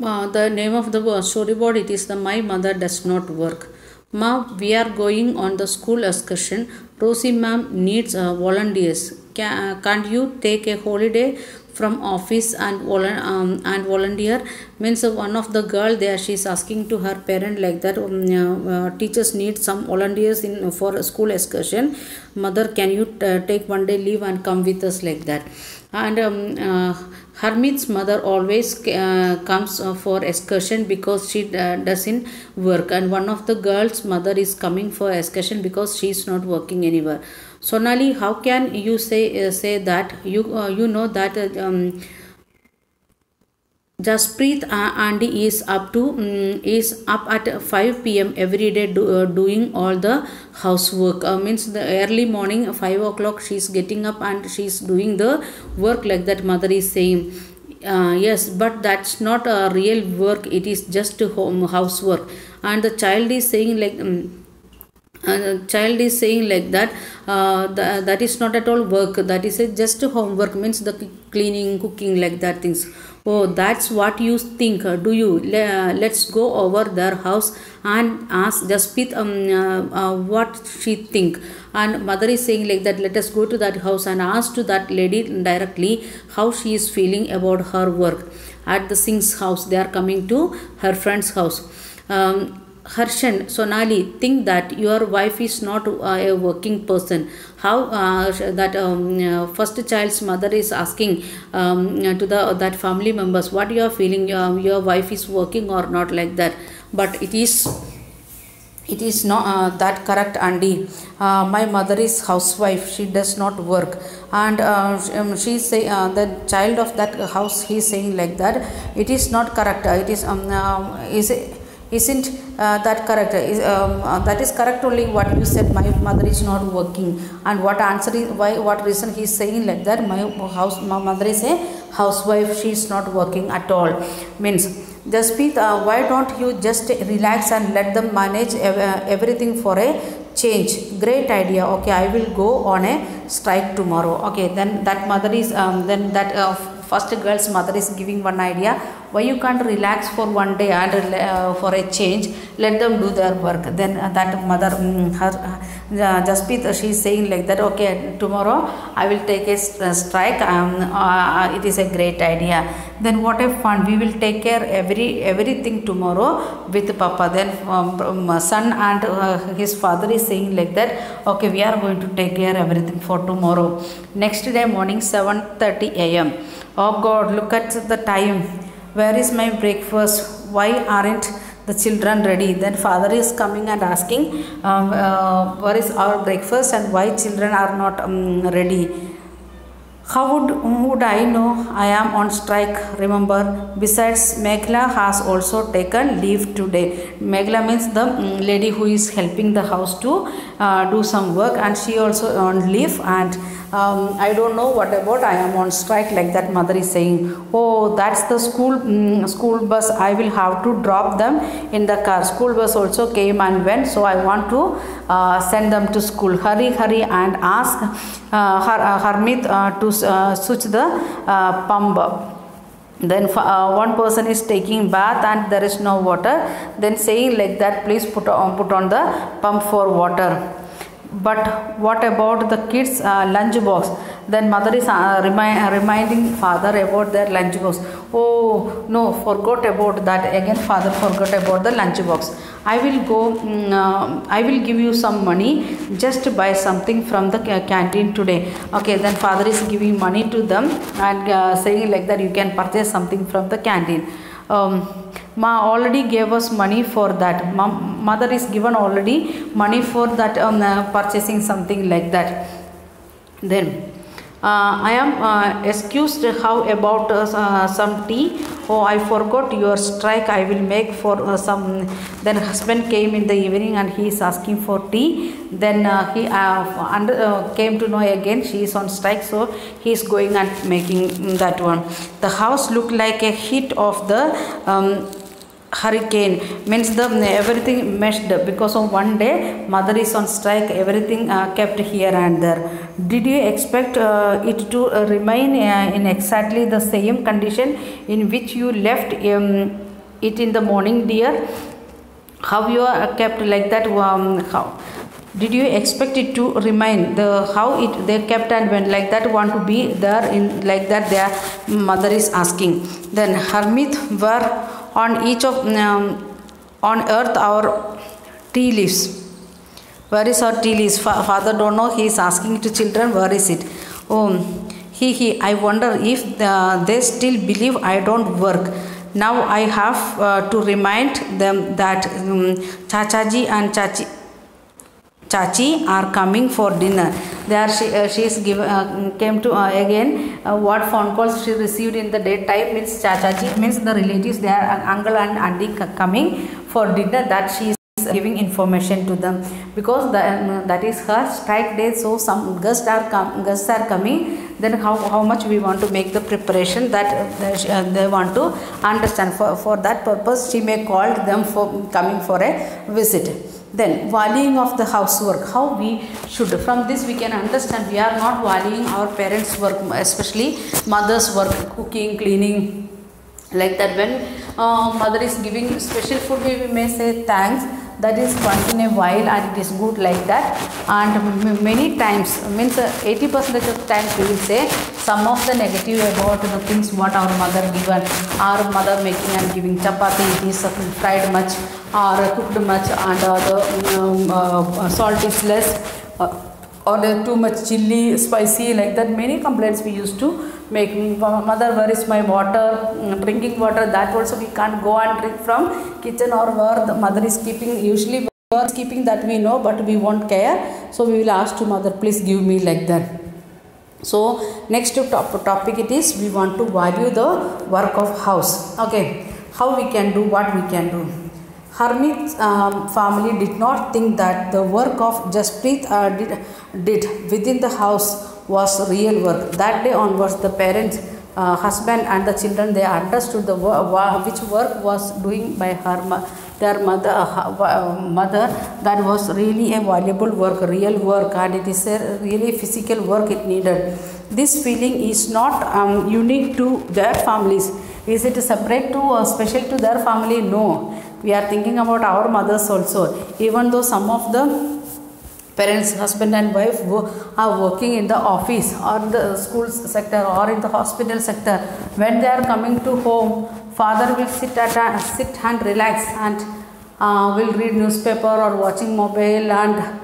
The name of the storyboard, it is the My Mother Does Not Work. Ma, we are going on the school excursion. Rosie ma'am needs volunteers. Can't you take a holiday from office and volunteer? Means one of the girl there, she's asking to her parent like that. Teachers need some volunteers in for a school excursion. Mother, can you take one day leave and come with us like that? And Harmit's mother always comes for excursion because she doesn't work, and one of the girls' mother is coming for excursion because she is not working anywhere. Sonali, how can you say that you know that Jaspreet Andy is up at 5 p.m. every day doing all the housework. Means the early morning 5 o'clock she is getting up and she is doing the work like that. Mother is saying, yes, but that's not a real work. It is just housework. And the child is saying like. Child is saying like that that is not at all work, that is just homework, means the cleaning, cooking, like that things. Oh, that's what you think, do you? Let's go over their house and ask Jasprit what she think. And mother is saying like that, let us go to that house and ask to that lady directly how she is feeling about her work. At the Singh's house, they are coming to her friend's house. Harshan, Sonali, think that your wife is not a working person. How that first child's mother is asking to the that family members, what you are feeling, your wife is working or not, like that. But it is not that correct, Andy. My mother is housewife, she does not work. And she say the child of that house, he is saying like that, it is not correct. It is isn't that correct? That is correct only what you said, my mother is not working. And what answer is, why, what reason he is saying like that, my mother is a housewife, she is not working at all. Means, Jasprit, why don't you just relax and let them manage everything for a change? Great idea. Okay, I will go on a strike tomorrow. Okay, then that mother is then that first girl's mother is giving one idea, why you can't relax for one day and for a change, let them do their work. Then that mother, Jasprit, she is saying like that, okay, tomorrow I will take a strike, it is a great idea. Then what a fun, we will take care everything tomorrow with Papa. Then son and his father is saying like that, okay, we are going to take care everything for tomorrow. Next day morning, 7:30 a.m. Oh God, look at the time. Where is my breakfast? Why aren't the children ready? Then father is coming and asking, where is our breakfast and why children are not ready? How would I know I am on strike? Remember, besides, Meghla has also taken leave today. Meghla means the lady who is helping the house to do some work, and she also on leave. And I don't know what about, I am on strike, like that mother is saying. Oh, that's the school bus. I will have to drop them in the car. School bus also came and went, so I want to send them to school. Hurry and ask Harmit to switch the pump. Then one person is taking bath and there is no water. Then saying like that, please put on the pump for water. But what about the kids' lunch box? Then mother is reminding father about their lunch box. Oh no, forgot about that. Again father forgot about the lunch box. I will go, I will give you some money, just buy something from the canteen today. Okay, then father is giving money to them and saying like that, you can purchase something from the canteen. Ma already gave us money for that. Mother is given already money for that purchasing something like that. Then I am excused. How about some tea? Oh, I forgot your strike. I will make for some. Then husband came in the evening and he is asking for tea. Then he came to know again she is on strike, so he is going and making that one. The house looked like a hit of the hurricane, means the everything meshed because of one day mother is on strike, everything kept here and there. Did you expect it to remain in exactly the same condition in which you left it in the morning, dear? How you are kept like that? How did you expect it to remain? How it they kept and when like that want to be there in like that? Their mother is asking. Then hermit were on each of on earth our tea leaves. Where is our tea leaves? Father don't know. He is asking to children. Where is it? Oh, he. I wonder if they still believe I don't work. Now I have to remind them that Chachaji and Chachi are coming for dinner. There she is came to again what phone calls she received in the daytime means Chachaji means the relatives, they are uncle and auntie coming for dinner, that she is giving information to them because that is her strike day. So some guests are coming, then how much we want to make the preparation that they want to understand. For that purpose she may call them for coming for a visit. Then valuing of the housework, how we should, from this we can understand we are not valuing our parents' work, especially mother's work, cooking, cleaning, like that. When mother is giving special food, we may say thanks, that is once in a while and it is good like that. And many times means 80% of the times we will say some of the negative about the things what our mother given, our mother making and giving chapati, it is fried much or cooked much and the salt is less or too much chilli, spicy, like that. Many complaints we used to make. Mother, where is my water, drinking water, that also we can't go and drink from kitchen or where the mother is keeping. Usually where is keeping that we know, but we won't care, so we will ask to mother, please give me, like that. So next topic it is, we want to value the work of house. Okay, how we can do, what we can do. Hermit's family did not think that the work of Jasprit did within the house was real work. That day onwards, the parents, husband and the children, they understood the which work was doing by their mother. That was really a valuable work, real work, and it is a really physical work it needed. This feeling is not unique to their families. Is it separate to special to their family? No. We are thinking about our mothers also. Even though some of the parents, husband and wife are working in the office or the school sector or in the hospital sector, when they are coming to home, father will sit and relax and will read newspaper or watching mobile and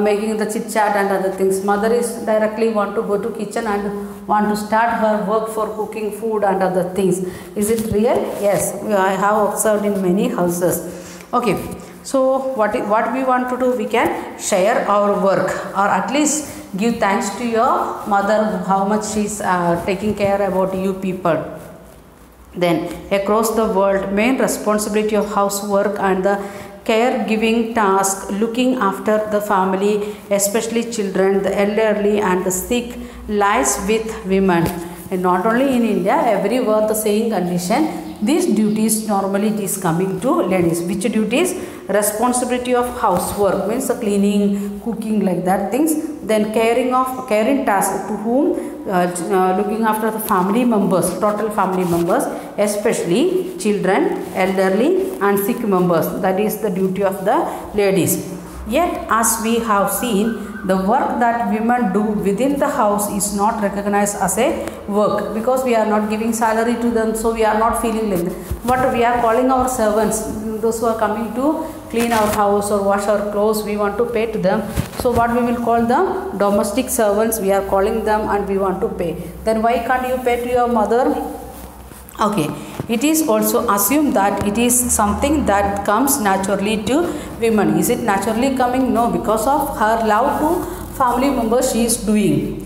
making the chit chat and other things. Mother is directly want to go to kitchen and want to start her work for cooking food and other things. Is it real? Yes, I have observed in many houses. Okay, so what we want to do, we can share our work or at least give thanks to your mother how much she is taking care about you people. Then across the world, main responsibility of housework and the caregiving task, looking after the family, especially children, the elderly and the sick, lies with women. And not only in India, everywhere the same condition. These duties normally it is coming to ladies. Which duties? Responsibility of housework means the cleaning, cooking, like that things. Then caring task to whom? Looking after the family members, total family members, especially children, elderly and sick members. That is the duty of the ladies. Yet as we have seen, the work that women do within the house is not recognized as a work because we are not giving salary to them, so we are not feeling like that. What we are calling our servants, those who are coming to clean our house or wash our clothes, we want to pay to them. So what we will call them? Domestic servants, we are calling them and we want to pay. Then why can't you pay to your mother? Okay, it is also assumed that it is something that comes naturally to women. Is it naturally coming? No, because of her love to family members she is doing.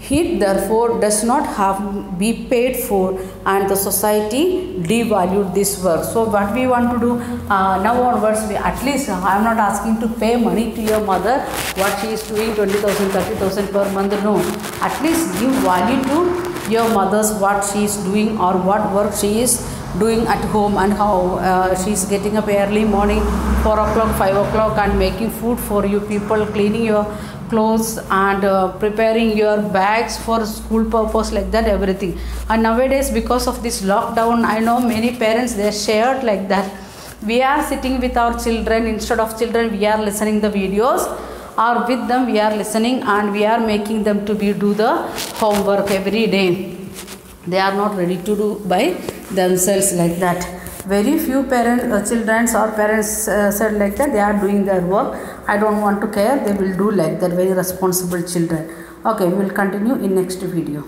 It therefore does not have be paid for, and the society devalued this work. So what we want to do now onwards, we at least, I am not asking to pay money to your mother what she is doing 20,000 30,000 per month. No, at least give value to your mother's what she is doing or what work she is doing at home and how she is getting up early morning 4 o'clock 5 o'clock and making food for you people, cleaning your clothes and preparing your bags for school purpose, like that, everything. And nowadays, because of this lockdown, I know many parents, they shared like that. We are sitting with our children, instead of children we are listening the videos, or with them we are listening, and we are making them to do the homework every day. They are not ready to do by themselves, like that. Very few parents, children or parents said like that, they are doing their work, I don't want to care, they will do like that, very responsible children. Okay, we will continue in next video.